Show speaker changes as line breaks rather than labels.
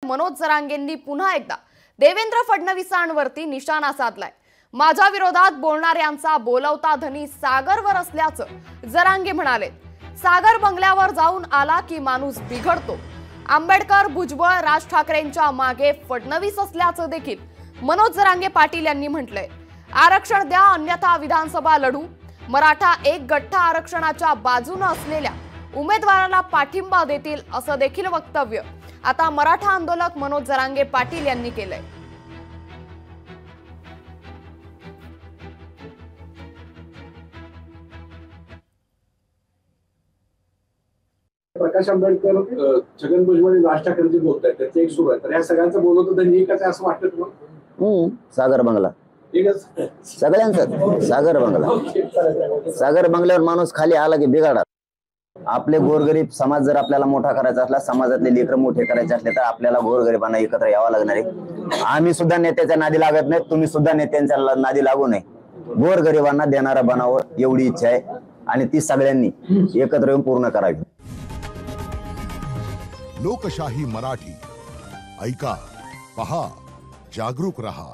मनोज जरांगेंनी पुन्हा एकदा देवेंद्र फडणवीसांवरती निशाणा साधलाय। माझ्या विरोधात बोलणाऱ्यांचा बोलवता धनी सागरवर असल्याचं जरांगे म्हणाले। सागर बंगल्यावर जाऊन आला की माणूस बिघडतो। आंबेडकर, भुजबळ, राज ठाकरेंच्या मागे फडणवीस असल्याचं देखील मनोज जरांगे पाटील यांनी म्हटलंय। आरक्षण द्या अन्यथा विधानसभा लढू। मराठा एक गठ्ठा आरक्षणाच्या बाजूने असलेल्या उमेदवाराला पाठिंबा देतील असं देखील वक्तव्य आता मराठा आंदोलक मनोज जरांगे पाटील यांनी केलंय।
प्रकाश आंबेडकर, छगन भुजबळ, राज ठाकरेंची बोलतायत, त्याचं एक सुरू आहे। तर या सगळ्यांचं बोलवतं धनी एकच असं वाटतं तुम्हाला?
सागर बंगला
एकच
सगळ्यांचा सागर बंगला। सागर बंगल्यावर माणूस खाली आला की बिघाडा। आपले गोरगरीब समाज जर आपल्याला मोठा करायचा असला, समाजातले लेकर मोठे करायचे असले तर आपल्याला गोरगरिबांना एकत्र यावं लागणार आहे। आम्ही सुद्धा नेत्याच्या नादी लागत नाही, तुम्ही सुद्धा नेत्यांच्या नादी लागू नये। गोरगरिबांना देणारा बनावं एवढी इच्छा आहे आणि ती सगळ्यांनी एकत्र येऊन पूर्ण करावी।
लोकशाही मराठी ऐका, पहा, जागरूक रहा।